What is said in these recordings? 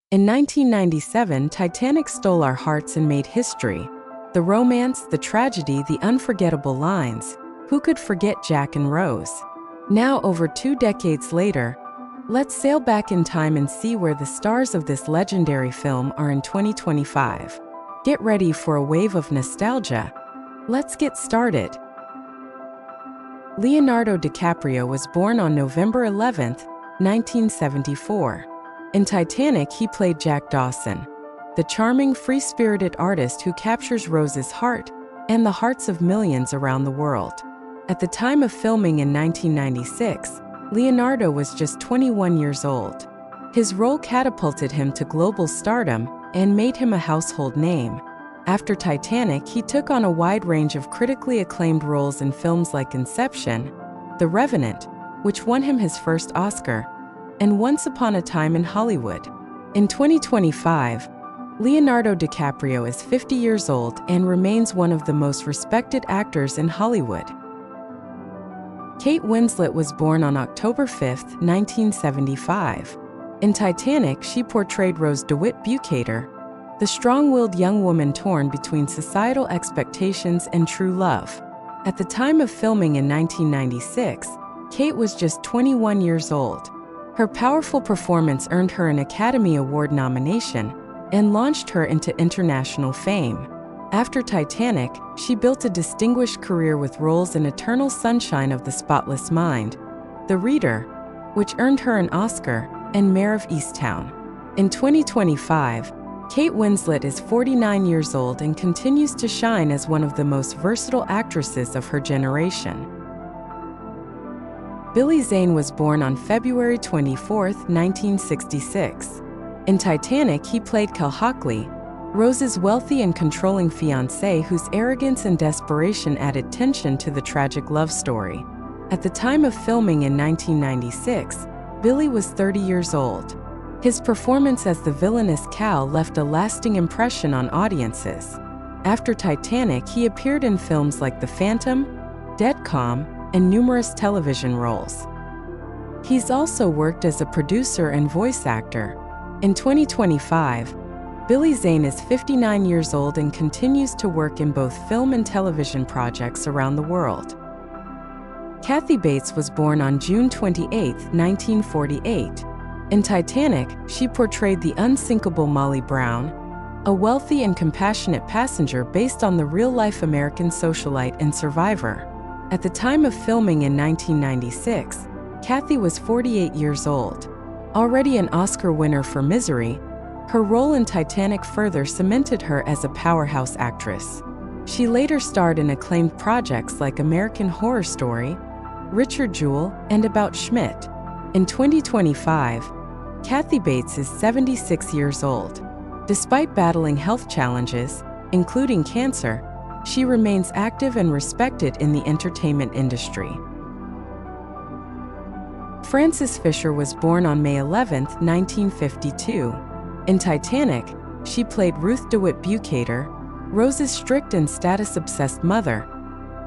In 1997, Titanic stole our hearts and made history. The romance, the tragedy, the unforgettable lines. Who could forget Jack and Rose? Now, over 2 decades later, let's sail back in time and see where the stars of this legendary film are in 2025. Get ready for a wave of nostalgia. Let's get started. Leonardo DiCaprio was born on November 11, 1974. In Titanic, he played Jack Dawson, the charming, free-spirited artist who captures Rose's heart and the hearts of millions around the world. At the time of filming in 1996, Leonardo was just 21 years old. His role catapulted him to global stardom and made him a household name. After Titanic, he took on a wide range of critically acclaimed roles in films like Inception, The Revenant, which won him his first Oscar, and Once Upon a Time in Hollywood. In 2025, Leonardo DiCaprio is 50 years old and remains one of the most respected actors in Hollywood. Kate Winslet was born on October 5, 1975. In Titanic, she portrayed Rose DeWitt Bukater, the strong-willed young woman torn between societal expectations and true love. At the time of filming in 1996, Kate was just 21 years old. Her powerful performance earned her an Academy Award nomination and launched her into international fame. After Titanic, she built a distinguished career with roles in Eternal Sunshine of the Spotless Mind, The Reader, which earned her an Oscar, and Mare of Easttown. In 2025, Kate Winslet is 49 years old and continues to shine as one of the most versatile actresses of her generation. Billy Zane was born on February 24, 1966. In Titanic, he played Cal Hockley, Rose's wealthy and controlling fiancé whose arrogance and desperation added tension to the tragic love story. At the time of filming in 1996, Billy was 30 years old. His performance as the villainous Cal left a lasting impression on audiences. After Titanic, he appeared in films like The Phantom, Dead Calm, and numerous television roles. He's also worked as a producer and voice actor. In 2025, Billy Zane is 59 years old and continues to work in both film and television projects around the world. Kathy Bates was born on June 28, 1948. In Titanic, she portrayed the unsinkable Molly Brown, a wealthy and compassionate passenger based on the real-life American socialite and survivor. At the time of filming in 1996, Kathy was 48 years old. Already an Oscar winner for Misery, her role in Titanic further cemented her as a powerhouse actress. She later starred in acclaimed projects like American Horror Story, Richard Jewell, and About Schmidt. In 2025, Kathy Bates is 76 years old. Despite battling health challenges, including cancer, she remains active and respected in the entertainment industry. Frances Fisher was born on May 11, 1952. In Titanic, she played Ruth DeWitt Bukater, Rose's strict and status-obsessed mother,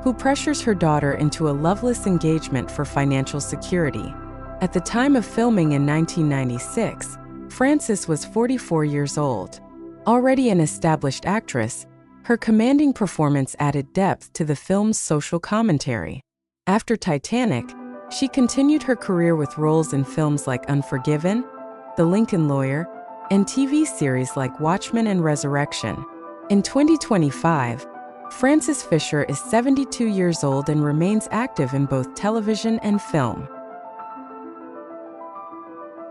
who pressures her daughter into a loveless engagement for financial security. At the time of filming in 1996, Frances was 44 years old. Already an established actress, her commanding performance added depth to the film's social commentary. After Titanic, she continued her career with roles in films like Unforgiven, The Lincoln Lawyer, and TV series like Watchmen and Resurrection. In 2025, Frances Fisher is 72 years old and remains active in both television and film.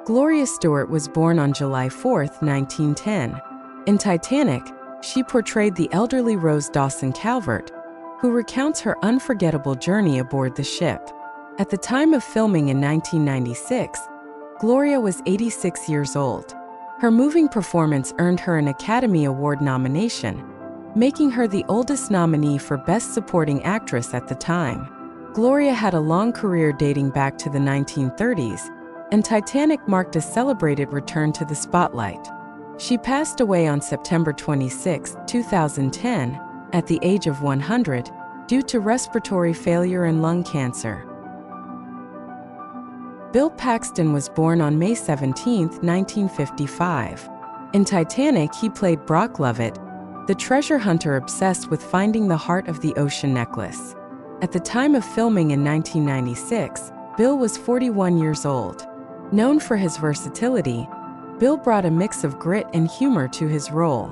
Gloria Stuart was born on July 4, 1910. In Titanic, she portrayed the elderly Rose Dawson Calvert, who recounts her unforgettable journey aboard the ship. At the time of filming in 1996, Gloria was 86 years old. Her moving performance earned her an Academy Award nomination, making her the oldest nominee for Best Supporting Actress at the time. Gloria had a long career dating back to the 1930s, and Titanic marked a celebrated return to the spotlight. She passed away on September 26, 2010, at the age of 100, due to respiratory failure and lung cancer. Bill Paxton was born on May 17, 1955. In Titanic, he played Brock Lovett, the treasure hunter obsessed with finding the heart of the ocean necklace. At the time of filming in 1996, Bill was 41 years old. Known for his versatility, Bill brought a mix of grit and humor to his role.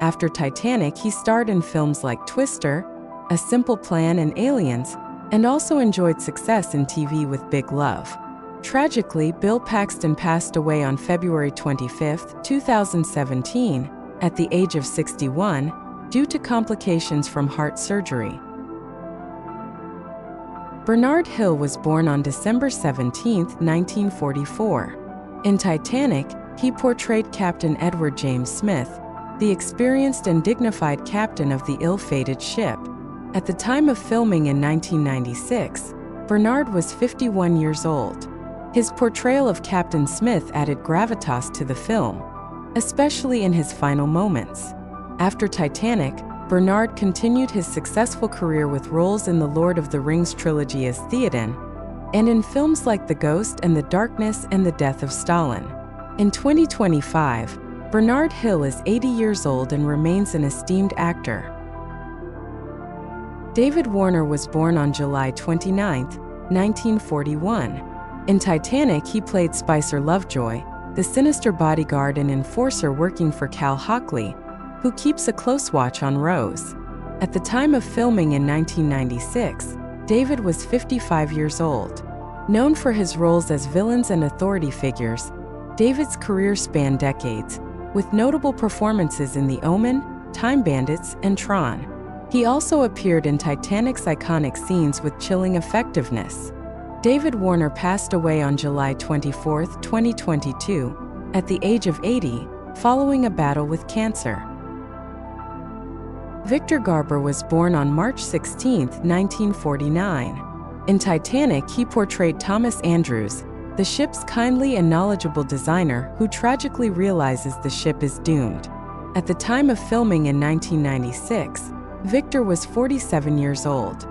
After Titanic, he starred in films like Twister, A Simple Plan, and Aliens, and also enjoyed success in TV with Big Love. Tragically, Bill Paxton passed away on February 25, 2017, at the age of 61, due to complications from heart surgery. Bernard Hill was born on December 17, 1944. In Titanic, he portrayed Captain Edward James Smith, the experienced and dignified captain of the ill-fated ship. At the time of filming in 1996, Bernard was 51 years old. His portrayal of Captain Smith added gravitas to the film, especially in his final moments. After Titanic, Bernard continued his successful career with roles in the Lord of the Rings trilogy as Theoden, and in films like The Ghost and the Darkness and the Death of Stalin. In 2025, Bernard Hill is 80 years old and remains an esteemed actor. David Warner was born on July 29, 1941. In Titanic, he played Spicer Lovejoy, the sinister bodyguard and enforcer working for Cal Hockley, who keeps a close watch on Rose. At the time of filming in 1996, David was 55 years old. Known for his roles as villains and authority figures, David's career spanned decades, with notable performances in The Omen, Time Bandits, and Tron. He also appeared in Titanic's iconic scenes with chilling effectiveness. David Warner passed away on July 24, 2022, at the age of 80, following a battle with cancer. Victor Garber was born on March 16, 1949. In Titanic, he portrayed Thomas Andrews, the ship's kindly and knowledgeable designer who tragically realizes the ship is doomed. At the time of filming in 1996, Victor was 47 years old.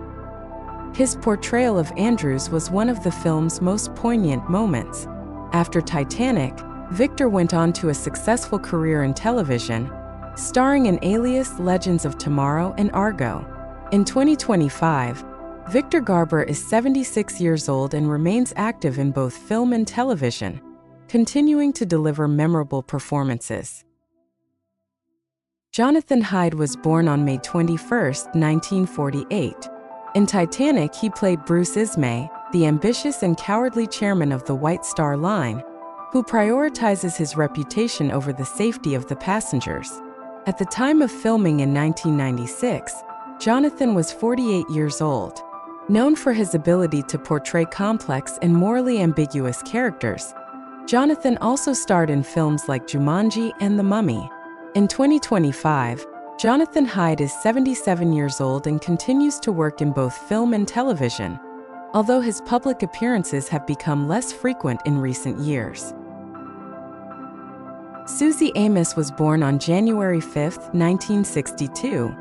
His portrayal of Andrews was one of the film's most poignant moments. After Titanic, Victor went on to a successful career in television, starring in Alias, Legends of Tomorrow, and Argo. In 2025, Victor Garber is 76 years old and remains active in both film and television, continuing to deliver memorable performances. Jonathan Hyde was born on May 21, 1948. In Titanic, he played Bruce Ismay, the ambitious and cowardly chairman of the White Star Line, who prioritizes his reputation over the safety of the passengers. At the time of filming in 1996, Jonathan was 48 years old. Known for his ability to portray complex and morally ambiguous characters, Jonathan also starred in films like Jumanji and The Mummy. In 2025, Jonathan Hyde is 77 years old and continues to work in both film and television, although his public appearances have become less frequent in recent years. Suzy Amis was born on January 5, 1962.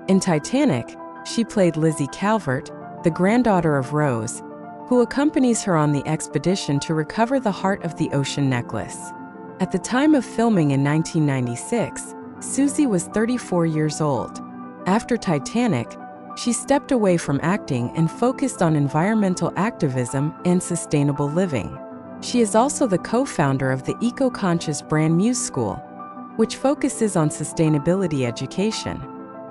In Titanic, she played Lizzie Calvert, the granddaughter of Rose, who accompanies her on the expedition to recover the heart of the ocean necklace. At the time of filming in 1996, Suzy was 34 years old. After Titanic, she stepped away from acting and focused on environmental activism and sustainable living. She is also the co-founder of the eco-conscious brand Muse School, which focuses on sustainability education.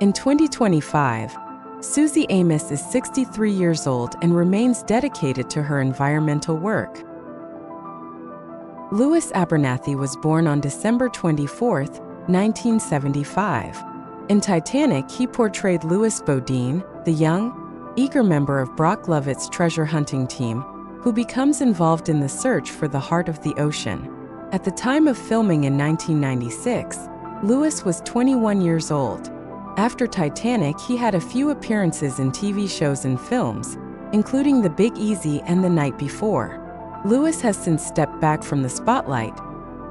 In 2025, Suzy Amis is 63 years old and remains dedicated to her environmental work. Louis Abernathy was born on December 24, 1975. In Titanic, he portrayed Louis Bodine, the young, eager member of Brock Lovett's treasure hunting team, who becomes involved in the search for the heart of the ocean. At the time of filming in 1996, Louis was 21 years old. After Titanic, he had a few appearances in TV shows and films, including The Big Easy and The Night Before. Louis has since stepped back from the spotlight,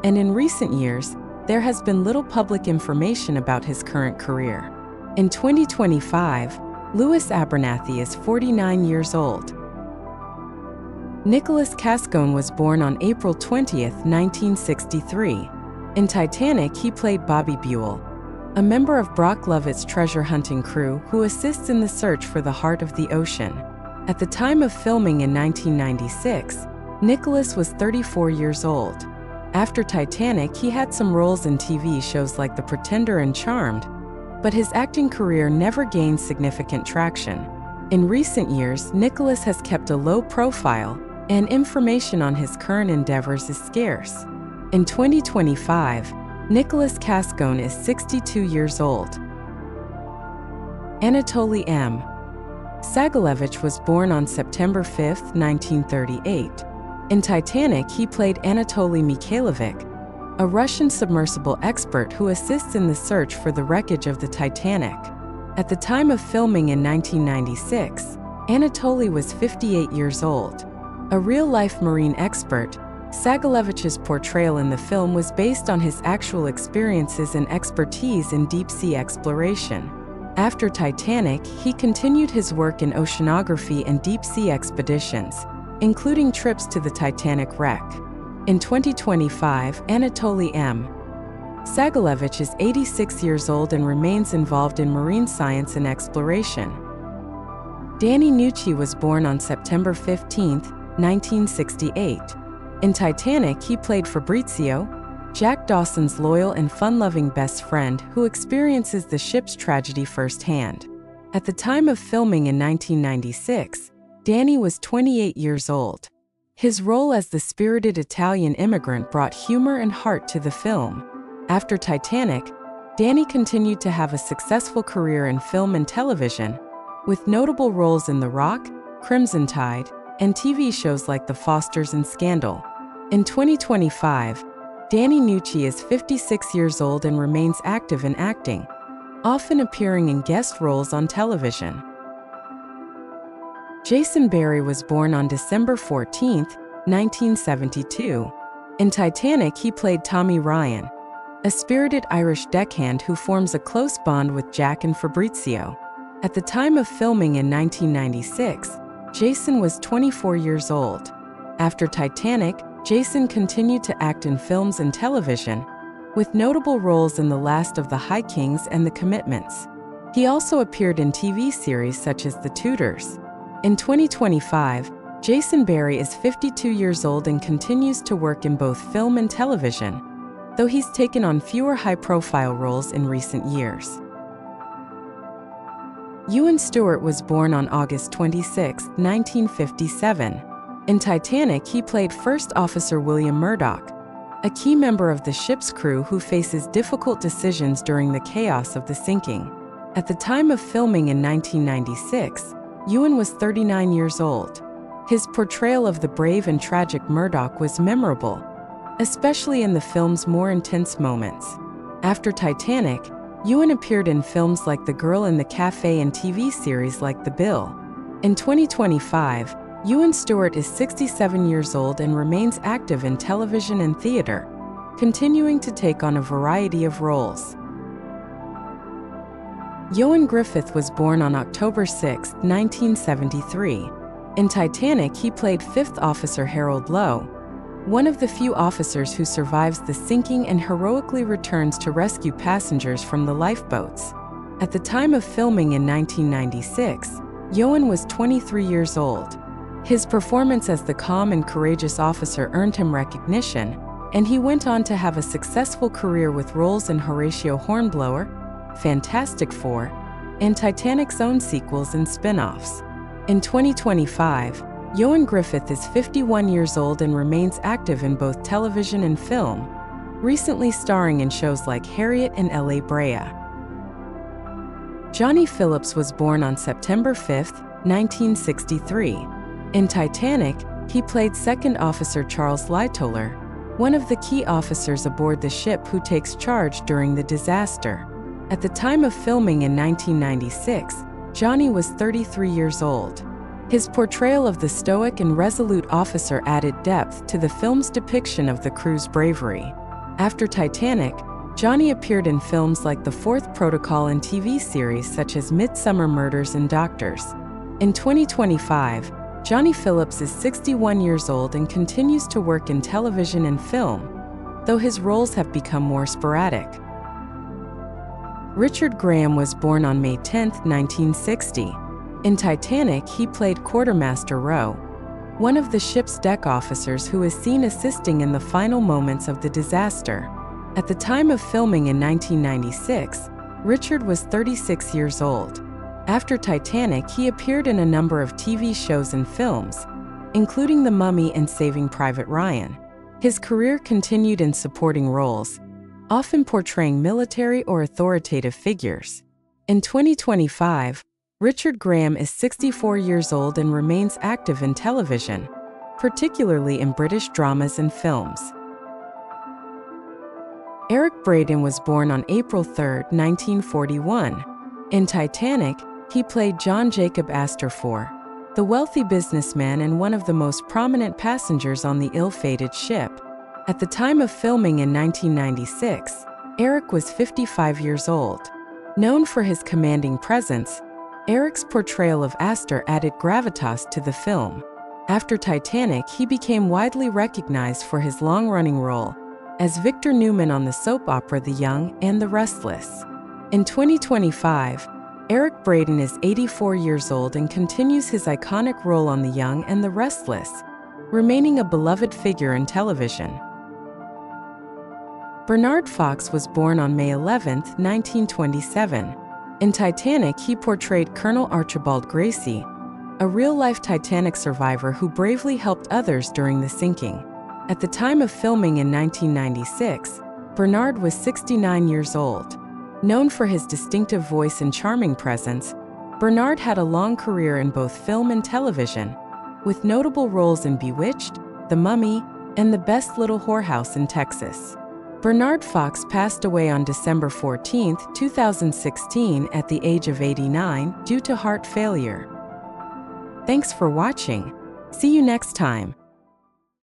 and in recent years, there has been little public information about his current career. In 2025, Louis Abernathy is 49 years old. Nicholas Cascone was born on April 20, 1963. In Titanic, he played Bobby Buell, a member of Brock Lovett's treasure hunting crew who assists in the search for the heart of the ocean. At the time of filming in 1996, Nicholas was 34 years old. After Titanic, he had some roles in TV shows like The Pretender and Charmed, but his acting career never gained significant traction. In recent years, Nicholas has kept a low profile, and information on his current endeavors is scarce. In 2025, Nicholas Cascone is 62 years old. Anatoly M. Sagalevitch was born on September 5, 1938. In Titanic, he played Anatoly Mikhailovich, a Russian submersible expert who assists in the search for the wreckage of the Titanic. At the time of filming in 1996, Anatoly was 58 years old. A real-life marine expert, Sagalevitch's portrayal in the film was based on his actual experiences and expertise in deep-sea exploration. After Titanic, he continued his work in oceanography and deep-sea expeditions, including trips to the Titanic wreck. In 2025, Anatoly M. Sagalevitch is 86 years old and remains involved in marine science and exploration. Danny Nucci was born on September 15, 1968. In Titanic, he played Fabrizio, Jack Dawson's loyal and fun-loving best friend who experiences the ship's tragedy firsthand. At the time of filming in 1996, Danny was 28 years old. His role as the spirited Italian immigrant brought humor and heart to the film. After Titanic, Danny continued to have a successful career in film and television, with notable roles in The Rock, Crimson Tide, and TV shows like The Fosters and Scandal. In 2025, Danny Nucci is 56 years old and remains active in acting, often appearing in guest roles on television. Jason Barry was born on December 14, 1972. In Titanic, he played Tommy Ryan, a spirited Irish deckhand who forms a close bond with Jack and Fabrizio. At the time of filming in 1996, Jason was 24 years old. After Titanic, Jason continued to act in films and television, with notable roles in The Last of the High Kings and The Commitments. He also appeared in TV series such as The Tudors. In 2025, Jason Barry is 52 years old and continues to work in both film and television, though he's taken on fewer high-profile roles in recent years. Ewan Stewart was born on August 26, 1957. In Titanic, he played First Officer William Murdoch, a key member of the ship's crew who faces difficult decisions during the chaos of the sinking. At the time of filming in 1996, Ewan was 39 years old. His portrayal of the brave and tragic Murdoch was memorable, especially in the film's more intense moments. After Titanic, Ewan appeared in films like The Girl in the Cafe and TV series like The Bill. In 2025, Ewan Stewart is 67 years old and remains active in television and theater, continuing to take on a variety of roles. Ioan Gruffudd was born on October 6, 1973. In Titanic, he played Fifth Officer Harold Lowe, one of the few officers who survives the sinking and heroically returns to rescue passengers from the lifeboats. At the time of filming in 1996, Ioan was 23 years old. His performance as the calm and courageous officer earned him recognition, and he went on to have a successful career with roles in Horatio Hornblower, Fantastic Four, and Titanic's own sequels and spin-offs. In 2025, Ioan Gruffudd is 51 years old and remains active in both television and film, recently starring in shows like Harriet and L.A. Brea. Jonny Phillips was born on September 5, 1963. In Titanic, he played Second Officer Charles Lightoller, one of the key officers aboard the ship who takes charge during the disaster. At the time of filming in 1996, Jonny was 33 years old. His portrayal of the stoic and resolute officer added depth to the film's depiction of the crew's bravery. After Titanic, Jonny appeared in films like The Fourth Protocol and TV series such as Midsummer Murders and Doctors. In 2025, Jonny Phillips is 61 years old and continues to work in television and film, though his roles have become more sporadic. Richard Graham was born on May 10, 1960. In Titanic, he played Quartermaster Rowe, one of the ship's deck officers who is seen assisting in the final moments of the disaster. At the time of filming in 1996, Richard was 36 years old. After Titanic, he appeared in a number of TV shows and films, including The Mummy and Saving Private Ryan. His career continued in supporting roles, often portraying military or authoritative figures. In 2025, Richard Graham is 64 years old and remains active in television, particularly in British dramas and films. Eric Braeden was born on April 3, 1941. In Titanic, he played John Jacob Astor, the wealthy businessman and one of the most prominent passengers on the ill-fated ship. At the time of filming in 1996, Eric was 55 years old. Known for his commanding presence, Eric's portrayal of Astor added gravitas to the film. After Titanic, he became widely recognized for his long-running role as Victor Newman on the soap opera The Young and the Restless. In 2025, Eric Braeden is 84 years old and continues his iconic role on The Young and the Restless, remaining a beloved figure in television. Bernard Fox was born on May 11, 1927. In Titanic, he portrayed Colonel Archibald Gracie, a real-life Titanic survivor who bravely helped others during the sinking. At the time of filming in 1996, Bernard was 69 years old. Known for his distinctive voice and charming presence, Bernard had a long career in both film and television, with notable roles in Bewitched, The Mummy, and The Best Little Whorehouse in Texas. Bernard Fox passed away on December 14, 2016 at the age of 89 due to heart failure. Thanks for watching. See you next time.